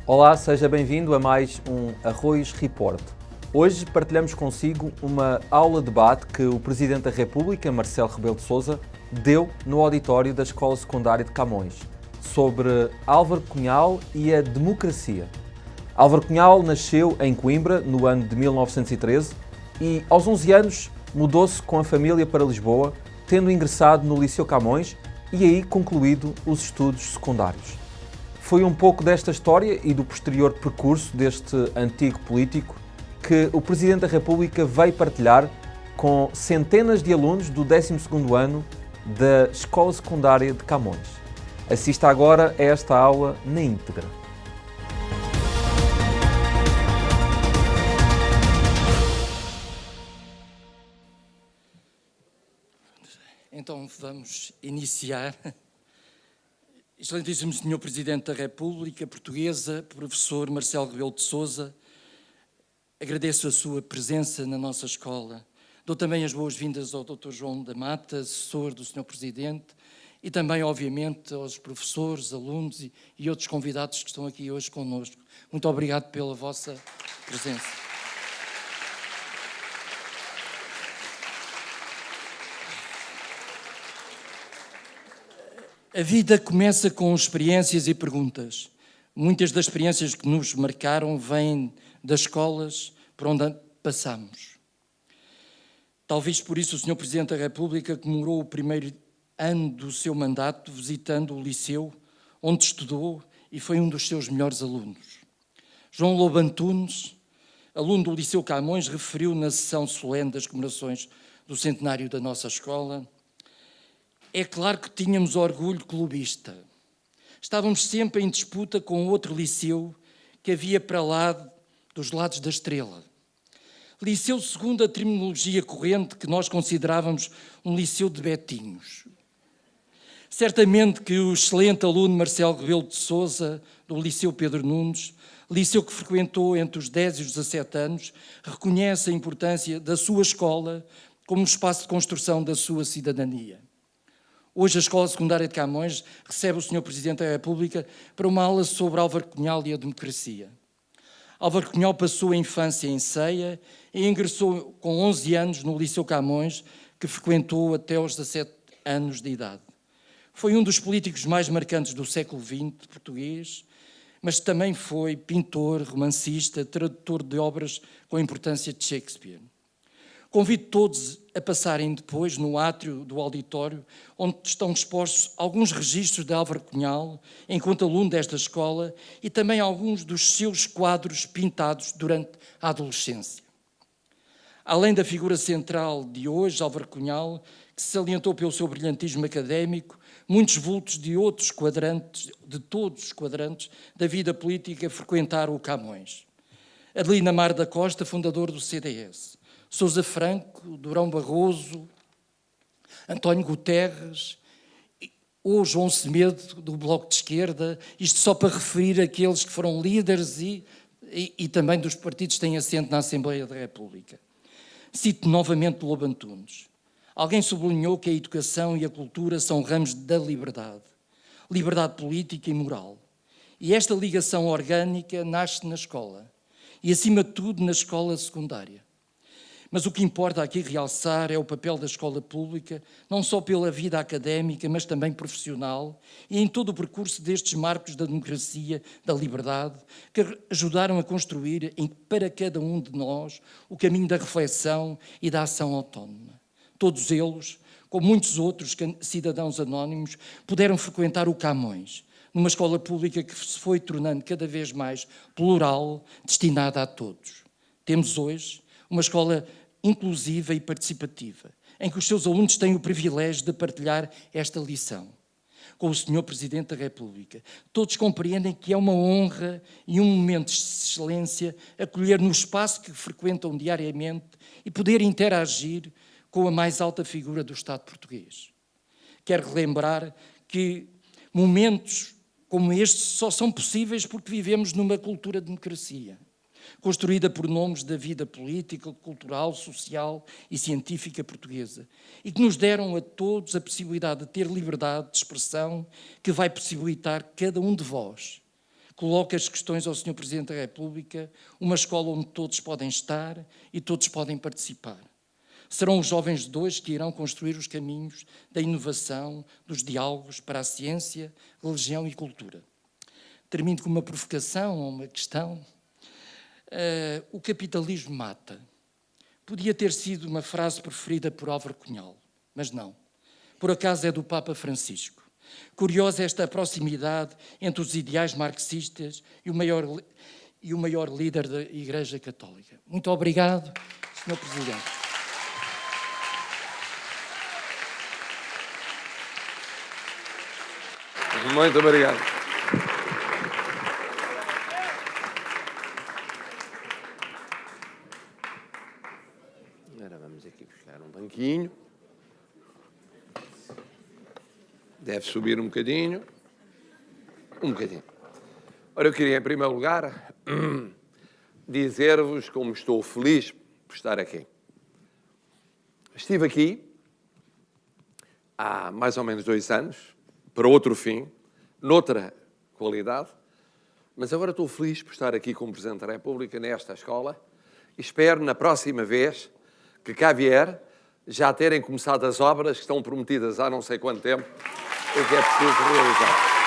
Olá, seja bem-vindo a mais um Arroios Report. Hoje partilhamos consigo uma aula de debate que o Presidente da República, Marcelo Rebelo de Sousa, deu no auditório da Escola Secundária de Camões, sobre Álvaro Cunhal e a democracia. Álvaro Cunhal nasceu em Coimbra no ano de 1913 e, aos 11 anos, mudou-se com a família para Lisboa, tendo ingressado no Liceu Camões e aí concluído os estudos secundários. Foi um pouco desta história e do posterior percurso deste antigo político que o Presidente da República veio partilhar com centenas de alunos do 12º ano da Escola Secundária de Camões. Assista agora a esta aula na íntegra. Então vamos iniciar. Excelentíssimo Senhor Presidente da República Portuguesa, Professor Marcelo Rebelo de Sousa, agradeço a sua presença na nossa escola. Dou também as boas-vindas ao Dr. João da Mata, assessor do Senhor Presidente, e também, obviamente, aos professores, alunos e outros convidados que estão aqui hoje connosco. Muito obrigado pela vossa presença. A vida começa com experiências e perguntas. Muitas das experiências que nos marcaram vêm das escolas por onde passamos. Talvez por isso o Sr. Presidente da República comemorou o primeiro ano do seu mandato visitando o liceu onde estudou e foi um dos seus melhores alunos. João Lobo Antunes, aluno do Liceu Camões, referiu na sessão solene das comemorações do centenário da nossa escola: é claro que tínhamos orgulho clubista. Estávamos sempre em disputa com outro liceu que havia para lá dos lados da estrela. Liceu segundo a terminologia corrente que nós considerávamos um liceu de betinhos. Certamente que o excelente aluno Marcelo Rebelo de Sousa, do Liceu Pedro Nunes, liceu que frequentou entre os 10 e os 17 anos, reconhece a importância da sua escola como um espaço de construção da sua cidadania. Hoje a Escola Secundária de Camões recebe o Sr. Presidente da República para uma aula sobre Álvaro Cunhal e a democracia. Álvaro Cunhal passou a infância em Ceia e ingressou com 11 anos no Liceu Camões, que frequentou até aos 17 anos de idade. Foi um dos políticos mais marcantes do século XX português, mas também foi pintor, romancista, tradutor de obras com a importância de Shakespeare. Convido todos a passarem depois no átrio do auditório, onde estão expostos alguns registros de Álvaro Cunhal, enquanto aluno desta escola, e também alguns dos seus quadros pintados durante a adolescência. Além da figura central de hoje, Álvaro Cunhal, que se salientou pelo seu brilhantismo académico, muitos vultos de outros quadrantes, de todos os quadrantes da vida política frequentaram o Camões. Adelina Mar da Costa, fundador do CDS. Sousa Franco, Durão Barroso, António Guterres ou João Semedo, do Bloco de Esquerda, isto só para referir aqueles que foram líderes e também dos partidos que têm assento na Assembleia da República. Cito novamente Lobo Antunes. Alguém sublinhou que a educação e a cultura são ramos da liberdade política e moral. E esta ligação orgânica nasce na escola e, acima de tudo, na escola secundária. Mas o que importa aqui realçar é o papel da escola pública, não só pela vida académica, mas também profissional, e em todo o percurso destes marcos da democracia, da liberdade, que ajudaram a construir para cada um de nós o caminho da reflexão e da ação autónoma. Todos eles, como muitos outros cidadãos anónimos, puderam frequentar o Camões, numa escola pública que se foi tornando cada vez mais plural, destinada a todos. Temos hoje uma escola inclusiva e participativa, em que os seus alunos têm o privilégio de partilhar esta lição com o Sr. Presidente da República. Todos compreendem que é uma honra e um momento de excelência acolher no espaço que frequentam diariamente e poder interagir com a mais alta figura do Estado português. Quero relembrar que momentos como estes só são possíveis porque vivemos numa cultura de democracia, construída por nomes da vida política, cultural, social e científica portuguesa, e que nos deram a todos a possibilidade de ter liberdade de expressão que vai possibilitar cada um de vós Coloco as questões ao Sr. Presidente da República, uma escola onde todos podem estar e todos podem participar. Serão os jovens de hoje que irão construir os caminhos da inovação, dos diálogos para a ciência, religião e cultura. Termino com uma provocação ou uma questão. O capitalismo mata. Podia ter sido uma frase preferida por Álvaro Cunhal, mas não. Por acaso é do Papa Francisco. Curiosa esta proximidade entre os ideais marxistas e o maior líder da Igreja Católica. Muito obrigado, Sr. Presidente. Muito obrigado. Agora vamos aqui buscar um banquinho. Deve subir um bocadinho. Um bocadinho. Ora, eu queria, em primeiro lugar, dizer-vos como estou feliz por estar aqui. Estive aqui há mais ou menos 2 anos, para outro fim, noutra qualidade, mas agora estou feliz por estar aqui como Presidente da República nesta escola e espero, na próxima vez que cá vier, já terem começado as obras que estão prometidas há não sei quanto tempo, o que é preciso realizar.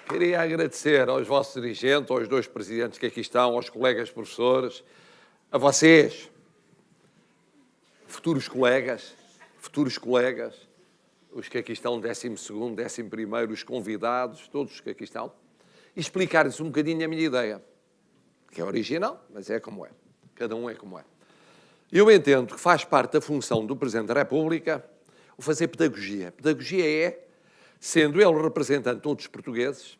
Queria agradecer aos vossos dirigentes, aos 2 presidentes que aqui estão, aos colegas professores, a vocês, futuros colegas, os que aqui estão, 12º, 11º, os convidados, todos os que aqui estão, e explicar-lhes um bocadinho a minha ideia, que é original, mas é como é. Cada um é como é. Eu entendo que faz parte da função do Presidente da República o fazer pedagogia. Pedagogia é, sendo ele representante de todos os portugueses,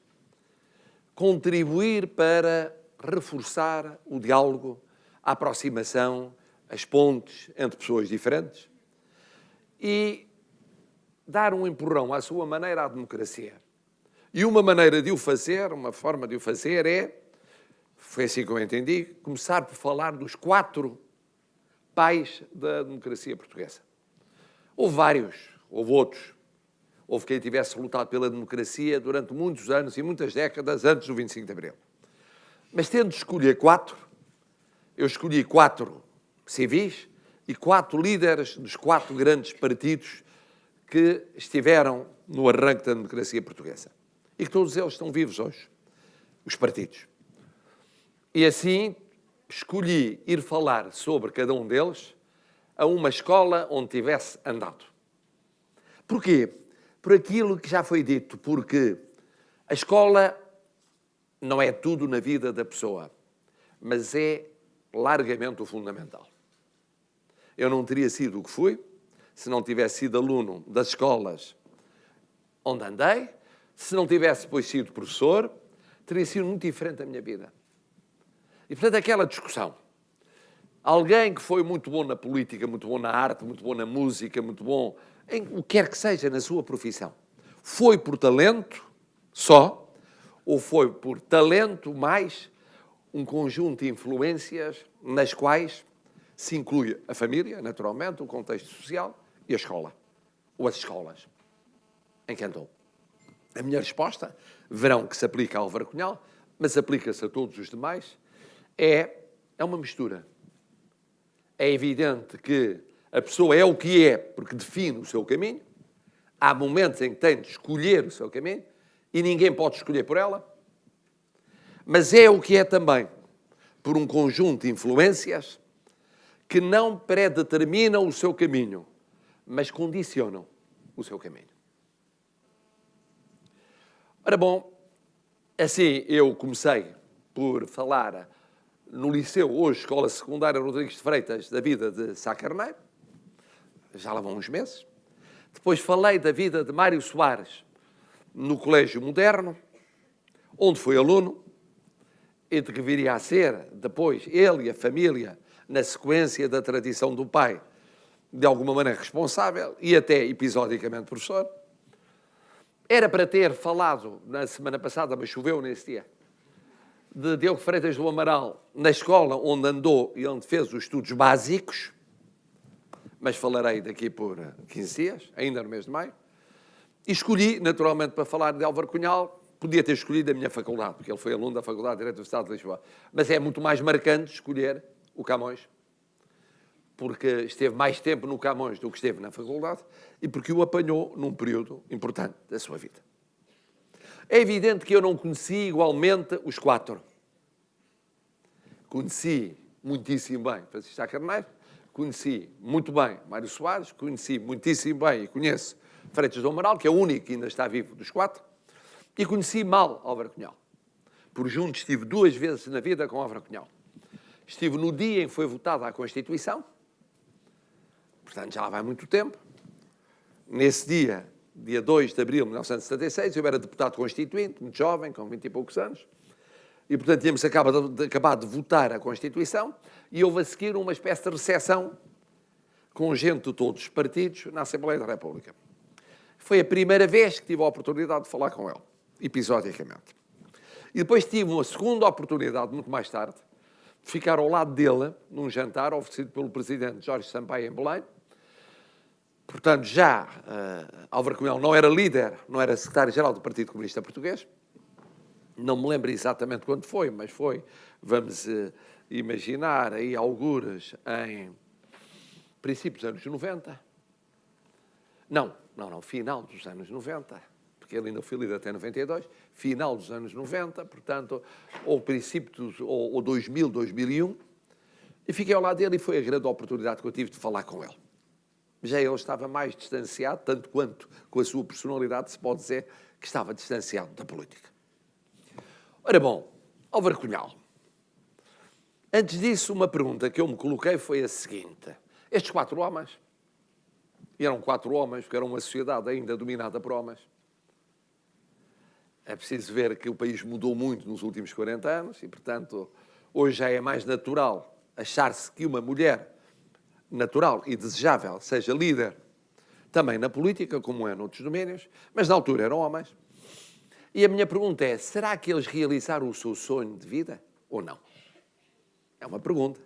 contribuir para reforçar o diálogo, a aproximação, as pontes entre pessoas diferentes e dar um empurrão à sua maneira à democracia. E uma maneira de o fazer, uma forma de o fazer é, foi assim que eu entendi, começar por falar dos 4 pais da democracia portuguesa. Houve vários, houve outros. Houve quem tivesse lutado pela democracia durante muitos anos e muitas décadas antes do 25 de Abril. Mas tendo de escolher 4, eu escolhi 4 civis e 4 líderes dos 4 grandes partidos que estiveram no arranque da democracia portuguesa. E que todos eles estão vivos hoje, os partidos. E assim escolhi ir falar sobre cada um deles a uma escola onde tivesse andado. Porquê? Por aquilo que já foi dito, porque a escola não é tudo na vida da pessoa, mas é largamente o fundamental. Eu não teria sido o que fui se não tivesse sido aluno das escolas onde andei, se não tivesse depois sido professor, teria sido muito diferente a minha vida. E, portanto, aquela discussão. Alguém que foi muito bom na política, muito bom na arte, muito bom na música, muito bom em o que quer que seja na sua profissão, foi por talento só, ou foi por talento mais um conjunto de influências nas quais se inclui a família, naturalmente, o contexto social e a escola, ou as escolas em que andou. A minha resposta, verão que se aplica a Álvaro Cunhal, mas aplica-se a todos os demais, é uma mistura. É evidente que a pessoa é o que é porque define o seu caminho. Há momentos em que tem de escolher o seu caminho e ninguém pode escolher por ela. Mas é o que é também por um conjunto de influências que não predeterminam o seu caminho, mas condicionam o seu caminho. Ora bom, assim eu comecei por falar no liceu, hoje Escola Secundária Rodrigues de Freitas, da vida de Sá Carneiro, já lá vão uns meses. Depois falei da vida de Mário Soares no Colégio Moderno, onde foi aluno, e de que viria a ser, depois, ele e a família, na sequência da tradição do pai, de alguma maneira responsável e até episodicamente professor. Era para ter falado na semana passada, mas choveu nesse dia, de Diogo Freitas do Amaral, na escola onde andou e onde fez os estudos básicos, mas falarei daqui por 15 dias, ainda no mês de maio. E escolhi, naturalmente, para falar de Álvaro Cunhal, podia ter escolhido a minha faculdade, porque ele foi aluno da Faculdade de Direito do Estado de Lisboa. Mas é muito mais marcante escolher o Camões, porque esteve mais tempo no Camões do que esteve na faculdade e porque o apanhou num período importante da sua vida. É evidente que eu não conheci igualmente os quatro. Conheci muitíssimo bem Francisco Sá Carneiro, conheci muito bem Mário Soares, conheci muitíssimo bem e conheço Freitas do Amaral, que é o único que ainda está vivo dos quatro, e conheci mal Álvaro Cunhal. Por junto estive 2 vezes na vida com Álvaro Cunhal. Estive no dia em que foi votada a Constituição, portanto já lá vai muito tempo. Nesse dia, dia 2 de abril de 1976, eu era deputado constituinte, muito jovem, com 20 e poucos anos, e portanto tínhamos acabado de votar a Constituição, e houve a seguir uma espécie de recepção com gente de todos os partidos na Assembleia da República. Foi a primeira vez que tive a oportunidade de falar com ele, episodicamente. E depois tive uma segunda oportunidade, muito mais tarde, de ficar ao lado dele, num jantar oferecido pelo presidente Jorge Sampaio em Belém. Portanto, já Álvaro Cunhal não era líder, não era secretário-geral do Partido Comunista Português. Não me lembro exatamente quando foi, mas foi, vamos imaginar, aí algures em princípios dos anos 90. Não, final dos anos 90, porque ele ainda foi líder até 92, final dos anos 90, portanto, ou princípios, ou 2000, 2001, e fiquei ao lado dele e foi a grande oportunidade que eu tive de falar com ele. Já ele estava mais distanciado, tanto quanto com a sua personalidade se pode dizer que estava distanciado da política. Ora bom, Álvaro Cunhal. Antes disso, uma pergunta que eu me coloquei foi a seguinte. Estes 4 homens, e eram 4 homens, porque era uma sociedade ainda dominada por homens, é preciso ver que o país mudou muito nos últimos 40 anos e, portanto, hoje já é mais natural achar-se que uma mulher natural e desejável seja líder também na política, como é noutros domínios, mas na altura eram homens. E a minha pergunta é, será que eles realizaram o seu sonho de vida ou não? É uma pergunta.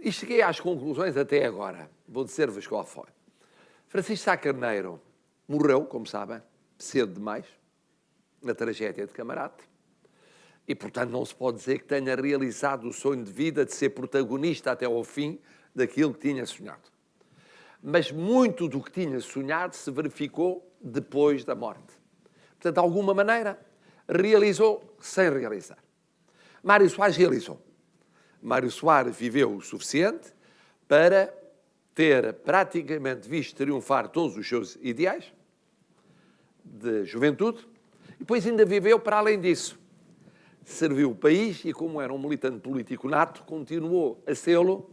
E cheguei às conclusões até agora. Vou dizer-vos qual foi. Francisco Sá Carneiro morreu, como sabem, cedo demais, na tragédia de Camarate. E, portanto, não se pode dizer que tenha realizado o sonho de vida de ser protagonista até ao fim daquilo que tinha sonhado. Mas muito do que tinha sonhado se verificou depois da morte. Portanto, de alguma maneira, realizou sem realizar. Mário Soares realizou. Mário Soares viveu o suficiente para ter praticamente visto triunfar todos os seus ideais de juventude e depois ainda viveu para além disso. Serviu o país e, como era um militante político nato, continuou a sê-lo,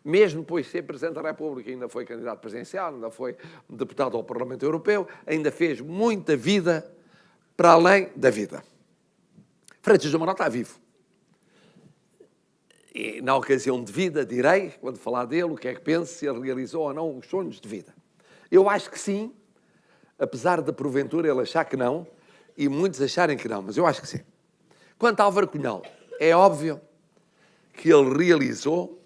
mesmo depois de ser Presidente da República, ainda foi candidato presidencial, ainda foi deputado ao Parlamento Europeu, ainda fez muita vida para além da vida. Freitas do Amaral está vivo. E, na ocasião de vida, direi, quando falar dele, o que é que penso, se ele realizou ou não os sonhos de vida. Eu acho que sim, apesar de, porventura, ele achar que não, e muitos acharem que não, mas eu acho que sim. Quanto a Álvaro Cunhal, é óbvio que ele realizou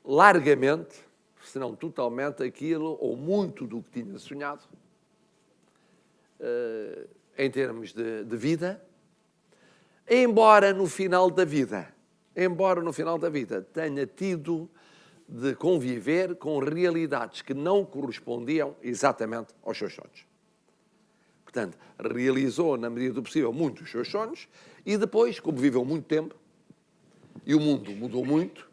largamente, se não totalmente, aquilo, ou muito do que tinha sonhado, em termos de vida, embora no final da vida tenha tido de conviver com realidades que não correspondiam exatamente aos seus sonhos. Portanto, realizou, na medida do possível, muito os seus sonhos e depois, como viveu muito tempo, e o mundo mudou muito,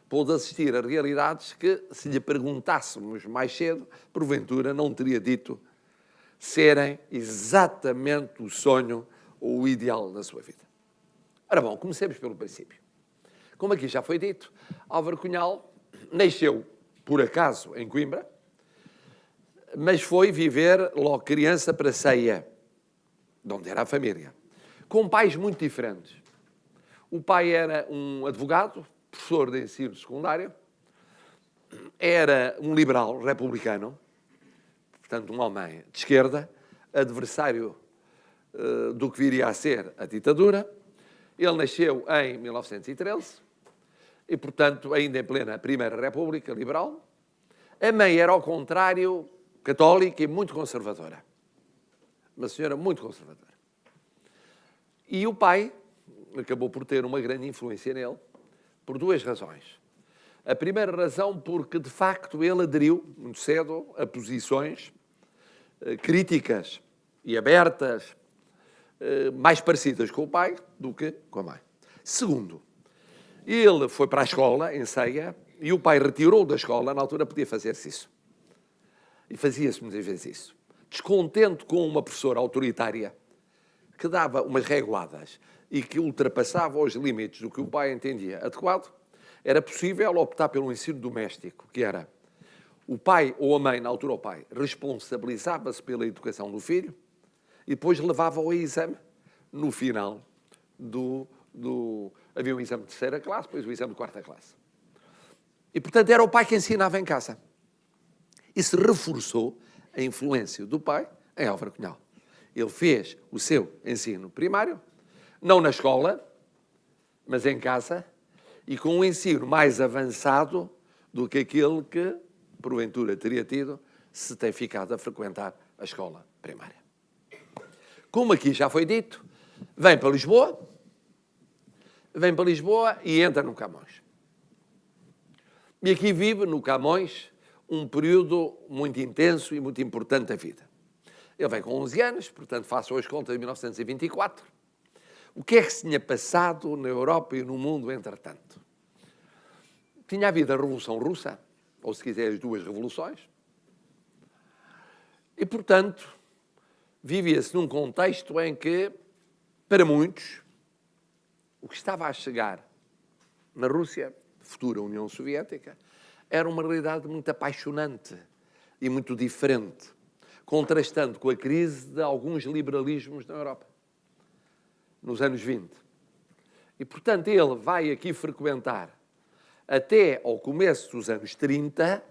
pôde assistir a realidades que, se lhe perguntássemos mais cedo, porventura não teria dito serem exatamente o sonho ou o ideal da sua vida. Ora bom, comecemos pelo princípio. Como aqui já foi dito, Álvaro Cunhal nasceu, por acaso, em Coimbra, mas foi viver logo criança para Ceia, de onde era a família, com pais muito diferentes. O pai era um advogado, professor de ensino secundário, era um liberal republicano, portanto um homem de esquerda, adversário do que viria a ser a ditadura. Ele nasceu em 1913 e, portanto, ainda em plena Primeira República Liberal. A mãe era, ao contrário, católica e muito conservadora. Uma senhora muito conservadora. E o pai acabou por ter uma grande influência nele, por duas razões. A primeira razão porque, de facto, ele aderiu, muito cedo, a posições críticas e abertas, mais parecidas com o pai do que com a mãe. Segundo, ele foi para a escola, em Ceia, e o pai retirou da escola, na altura podia fazer-se isso. E fazia-se muitas vezes isso. Descontente com uma professora autoritária, que dava umas reguladas e que ultrapassava os limites do que o pai entendia adequado, era possível optar pelo ensino doméstico, que era o pai ou a mãe, na altura o pai, responsabilizava-se pela educação do filho e depois levava ao exame no final havia um exame de terceira classe, depois o exame de quarta classe. E, portanto, era o pai que ensinava em casa. Isso reforçou a influência do pai em Álvaro Cunhal. Ele fez o seu ensino primário, não na escola, mas em casa, e com um ensino mais avançado do que aquele que, porventura, teria tido se tem ficado a frequentar a escola primária. Como aqui já foi dito, vem para Lisboa e entra no Camões. E aqui vive, no Camões, um período muito intenso e muito importante da vida. Ele vem com 11 anos, portanto, façam as contas de 1924. O que é que se tinha passado na Europa e no mundo, entretanto? Tinha havido a Revolução Russa, ou se quiser, as duas revoluções. E, portanto, vivia-se num contexto em que, para muitos, o que estava a chegar na Rússia, futura União Soviética, era uma realidade muito apaixonante e muito diferente, contrastando com a crise de alguns liberalismos na Europa, nos anos 20. E, portanto, ele vai aqui frequentar, até ao começo dos anos 30,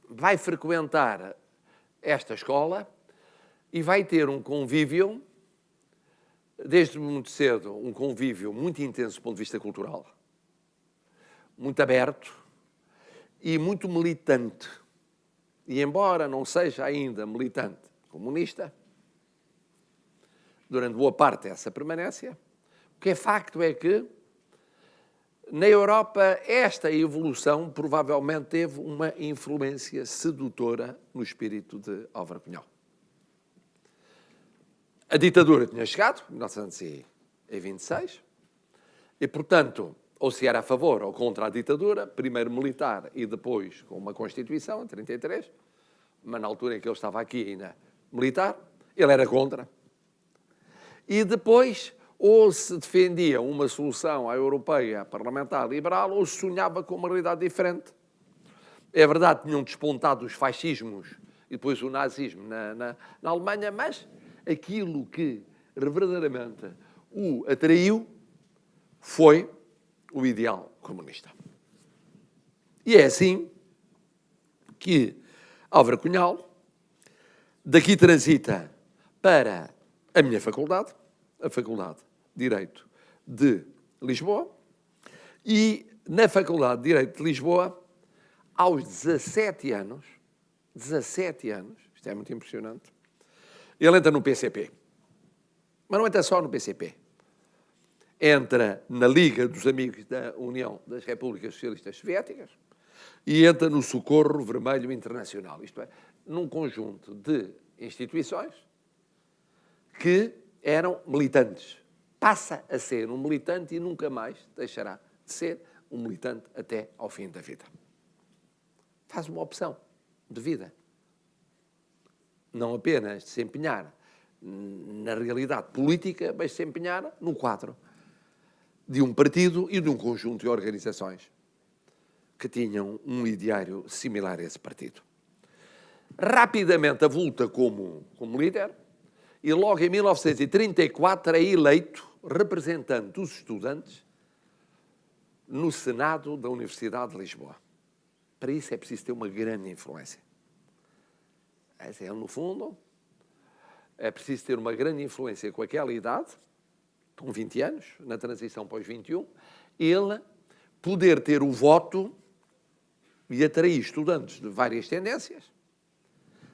vai frequentar esta escola e vai ter um convívio, desde muito cedo, um convívio muito intenso do ponto de vista cultural, muito aberto e muito militante. E embora não seja ainda militante comunista, durante boa parte dessa permanência, o que é facto é que, na Europa, esta evolução provavelmente teve uma influência sedutora no espírito de Álvaro Cunhal. A ditadura tinha chegado, em 1926, e, portanto, ou se era a favor ou contra a ditadura, primeiro militar e depois com uma Constituição, em 33, mas na altura em que ele estava aqui ainda militar, ele era contra. E depois, ou se defendia uma solução à europeia, parlamentar, liberal, ou se sonhava com uma realidade diferente. É verdade, tinham despontado os fascismos e depois o nazismo na Alemanha, mas aquilo que verdadeiramente o atraiu foi o ideal comunista. E é assim que Álvaro Cunhal daqui transita para a minha faculdade, a Faculdade de Direito de Lisboa, e na Faculdade de Direito de Lisboa, aos 17 anos, isto é muito impressionante, ele entra no PCP. Mas não entra só no PCP. Entra na Liga dos Amigos da União das Repúblicas Socialistas Soviéticas e entra no Socorro Vermelho Internacional. Isto é, num conjunto de instituições que eram militantes. Passa a ser um militante e nunca mais deixará de ser um militante até ao fim da vida. Faz uma opção de vida. Não apenas de se empenhar na realidade política, mas de se empenhar no quadro de um partido e de um conjunto de organizações que tinham um ideário similar a esse partido. Rapidamente avulta como líder e logo em 1934 é eleito representante dos estudantes no Senado da Universidade de Lisboa. Para isso é preciso ter uma grande influência. Ele, no fundo, é preciso ter uma grande influência com aquela idade, com 20 anos, na transição para os 21, ele poder ter o voto e atrair estudantes de várias tendências,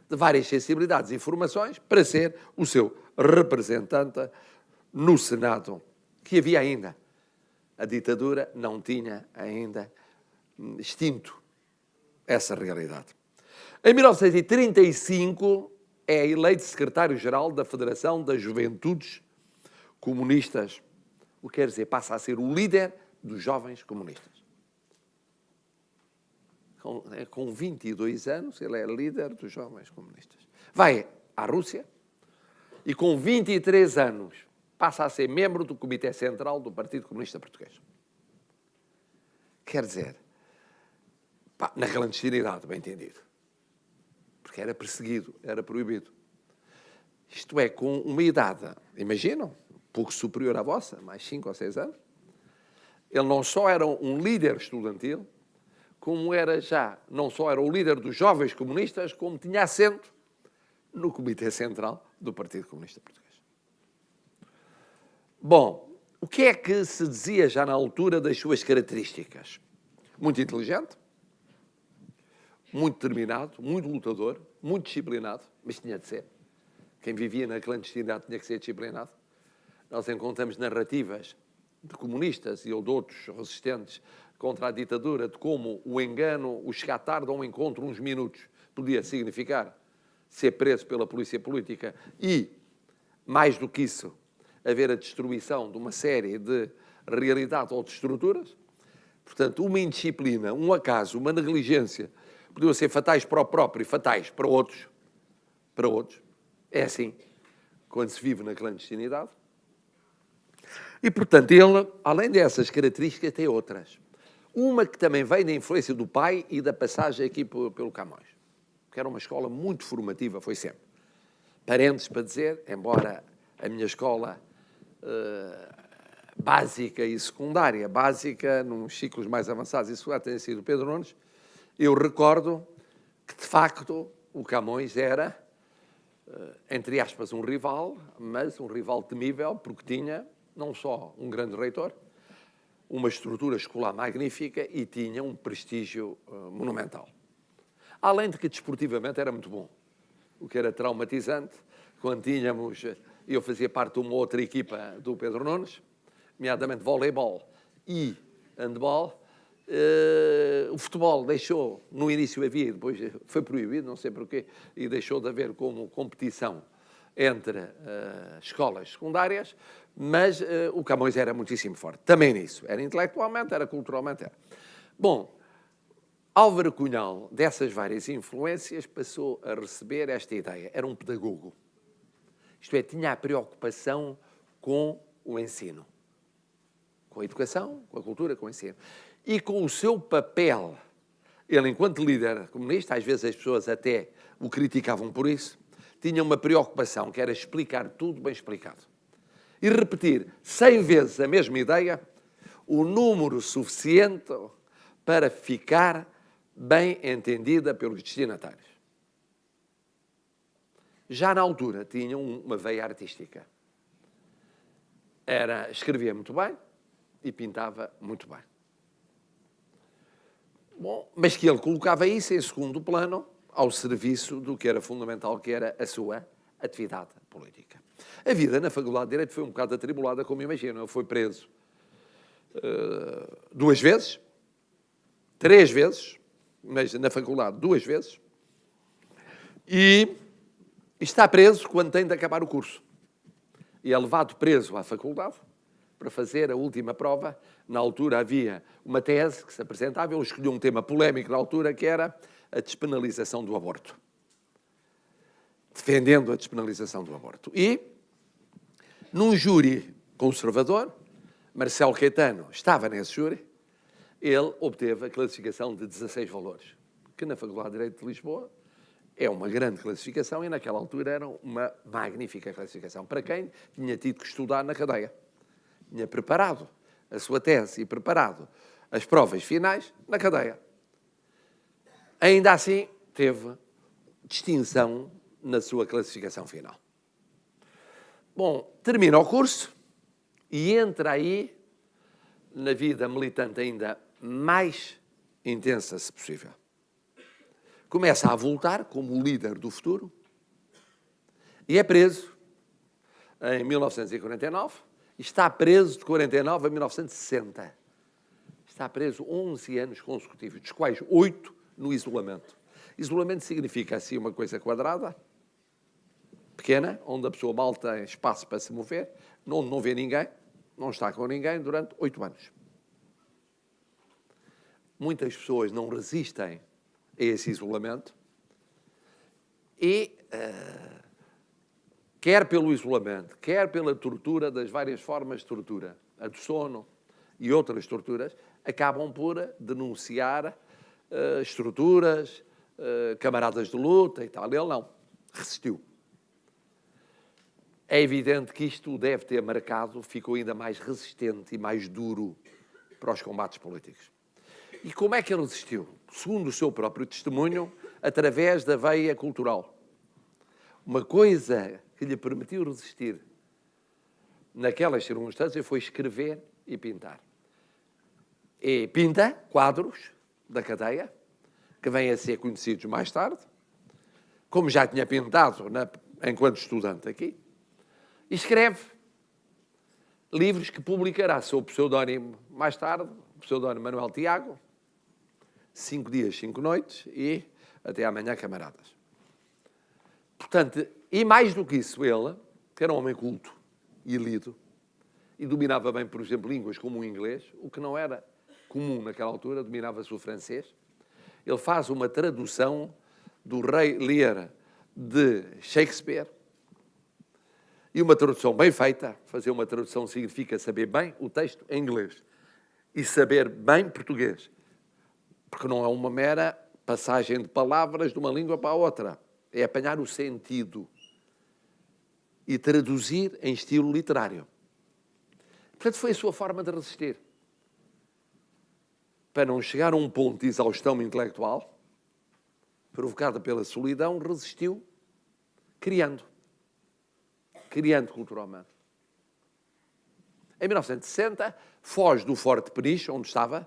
de várias sensibilidades e formações, para ser o seu representante no Senado, que havia ainda. A ditadura não tinha ainda extinto essa realidade. Em 1935, é eleito secretário-geral da Federação das Juventudes Comunistas, o que quer dizer, passa a ser o líder dos jovens comunistas. Com 22 anos, ele é líder dos jovens comunistas. Vai à Rússia e com 23 anos passa a ser membro do Comitê Central do Partido Comunista Português. Quer dizer, na clandestinidade, bem entendido. Porque era perseguido, era proibido. Isto é, com uma idade, imaginam, pouco superior à vossa, mais 5 ou 6 anos, ele não só era um líder estudantil, como era já, não só era o líder dos jovens comunistas, como tinha assento no Comitê Central do Partido Comunista Português. Bom, o que é que se dizia já na altura das suas características? Muito inteligente, muito determinado, muito lutador, muito disciplinado, mas tinha de ser. Quem vivia na clandestinidade tinha que ser disciplinado. Nós encontramos narrativas de comunistas e ou de outros resistentes contra a ditadura, de como o engano, o chegar tarde a um encontro uns minutos, podia significar ser preso pela polícia política e, mais do que isso, haver a destruição de uma série de realidades ou de estruturas. Portanto, uma indisciplina, um acaso, uma negligência, podiam ser fatais para o próprio e fatais para outros. Para outros. É assim, quando se vive na clandestinidade. E, portanto, ele, além dessas características, tem outras. Uma que também vem da influência do pai e da passagem aqui pelo Camões, que era uma escola muito formativa, foi sempre. Parênteses para dizer, embora a minha escola básica e secundária, básica, nos ciclos mais avançados e secundários, tenha sido Pedro Nunes, eu recordo que, de facto, o Camões era, entre aspas, um rival, mas um rival temível, porque tinha não só um grande reitor, uma estrutura escolar magnífica e tinha um prestígio monumental. Além de que, desportivamente, era muito bom. O que era traumatizante, quando tínhamos... Eu fazia parte de uma outra equipa do Pedro Nunes, nomeadamente voleibol e handball. O futebol deixou, no início havia, e depois foi proibido, não sei porquê, e deixou de haver como competição entre escolas secundárias, mas o Camões era muitíssimo forte, também nisso. Era intelectualmente, era culturalmente. Era. Bom, Álvaro Cunhal, dessas várias influências, passou a receber esta ideia. Era um pedagogo. Isto é, tinha a preocupação com o ensino. Com a educação, com a cultura, com o ensino. E com o seu papel, ele, enquanto líder comunista, às vezes as pessoas até o criticavam por isso, tinha uma preocupação, que era explicar tudo bem explicado. E repetir 100 vezes a mesma ideia, o número suficiente para ficar bem entendida pelos destinatários. Já na altura tinha uma veia artística. Escrevia muito bem e pintava muito bem. Bom, mas que ele colocava isso em segundo plano ao serviço do que era fundamental, que era a sua atividade política. A vida na Faculdade de Direito foi um bocado atribulada, como imagino. Ele foi preso 2 vezes, 3 vezes, mas na faculdade 2 vezes, e está preso quando tem de acabar o curso. E é levado preso à faculdade para fazer a última prova. Na altura havia uma tese que se apresentava, ele escolheu um tema polémico na altura, que era a despenalização do aborto. Defendendo a despenalização do aborto. E, num júri conservador, Marcelo Caetano estava nesse júri, ele obteve a classificação de 16 valores, que na Faculdade de Direito de Lisboa é uma grande classificação e naquela altura era uma magnífica classificação para quem tinha tido que estudar na cadeia. Tinha preparado a sua tese e preparado as provas finais na cadeia. Ainda assim, teve distinção na sua classificação final. Bom, termina o curso e entra aí na vida militante ainda mais intensa, se possível. Começa a voltar como o líder do futuro e é preso em 1949 e está preso de 49 a 1960. Está preso 11 anos consecutivos, dos quais 8 no isolamento. Isolamento significa assim uma coisa quadrada, pequena, onde a pessoa mal tem espaço para se mover, onde não vê ninguém, não está com ninguém durante 8 anos. Muitas pessoas não resistem a esse isolamento e, quer pelo isolamento, quer pela tortura, das várias formas de tortura, a do sono e outras torturas, acabam por denunciar estruturas, camaradas de luta e tal. Ele não, resistiu. É evidente que isto deve ter marcado, ficou ainda mais resistente e mais duro para os combates políticos. E como é que ele resistiu? Segundo o seu próprio testemunho, através da veia cultural. Uma coisa que lhe permitiu resistir naquelas circunstâncias foi escrever e pintar. E pinta quadros da cadeia, que vêm a ser conhecidos mais tarde, como já tinha pintado enquanto estudante aqui, e escreve livros que publicará sob pseudónimo mais tarde, o pseudónimo Manuel Tiago, 5 dias, 5 noites e até amanhã, camaradas. Portanto, e mais do que isso, ele, que era um homem culto e lido, e dominava bem, por exemplo, línguas como o inglês, o que não era comum naquela altura, dominava-se o francês. Ele faz uma tradução do Rei Lear de Shakespeare, e uma tradução bem feita. Fazer uma tradução significa saber bem o texto em inglês e saber bem português, porque não é uma mera passagem de palavras de uma língua para a outra, é apanhar o sentido e traduzir em estilo literário. Portanto, foi a sua forma de resistir. Para não chegar a um ponto de exaustão intelectual, provocada pela solidão, resistiu criando culturalmente. Em 1960, foge do Forte Peniche, onde estava,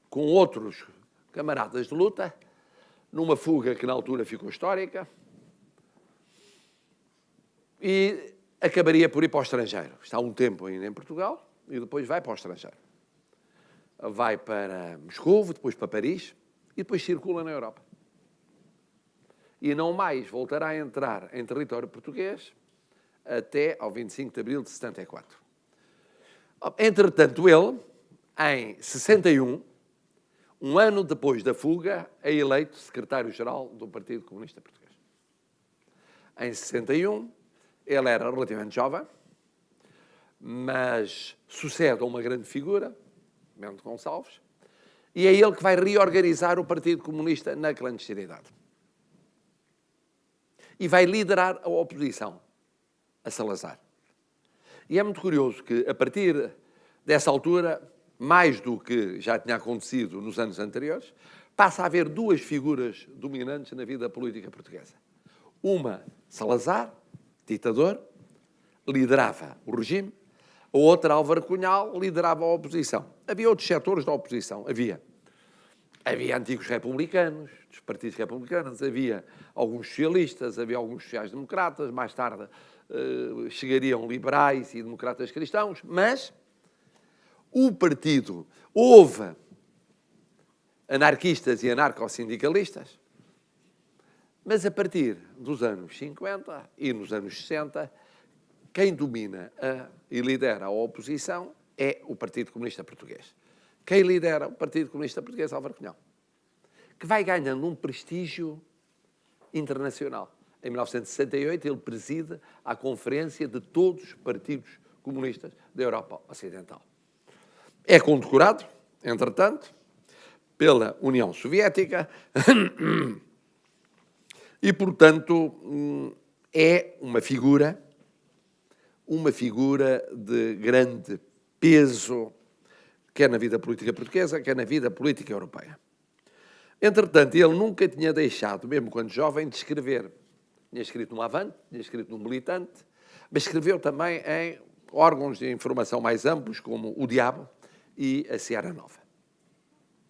com outros camaradas de luta, numa fuga que na altura ficou histórica, e acabaria por ir para o estrangeiro. Está um tempo ainda em Portugal e depois vai para o estrangeiro. Vai para Moscou, depois para Paris e depois circula na Europa. E não mais voltará a entrar em território português até ao 25 de abril de 74. Entretanto, ele, em 61, um ano depois da fuga, é eleito secretário-geral do Partido Comunista Português. Em 61, ele era relativamente jovem, mas sucede a uma grande figura, Bento Gonçalves, e é ele que vai reorganizar o Partido Comunista na clandestinidade. E vai liderar a oposição a Salazar. E é muito curioso que, a partir dessa altura, mais do que já tinha acontecido nos anos anteriores, passa a haver duas figuras dominantes na vida política portuguesa. Uma, Salazar, ditador, liderava o regime. A outra, Álvaro Cunhal, liderava a oposição. Havia outros setores da oposição. Havia antigos republicanos, dos partidos republicanos, havia alguns socialistas, havia alguns sociais-democratas, mais tarde chegariam liberais e democratas cristãos, mas o partido, houve anarquistas e anarcossindicalistas, mas a partir dos anos 50 e nos anos 60, quem domina e lidera a oposição é o Partido Comunista Português. Quem lidera o Partido Comunista Português é Álvaro Cunhal, que vai ganhando um prestígio internacional. Em 1968, ele preside a Conferência de todos os partidos comunistas da Europa Ocidental. É condecorado, entretanto, pela União Soviética e, portanto, é uma figura de grande peso, quer na vida política portuguesa, quer na vida política europeia. Entretanto, ele nunca tinha deixado, mesmo quando jovem, de escrever. Tinha escrito no Avante, tinha escrito no Militante, mas escreveu também em órgãos de informação mais amplos, como o Diabo, e a Seara Nova.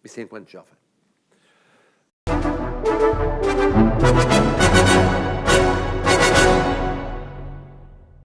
Isso enquanto jovem.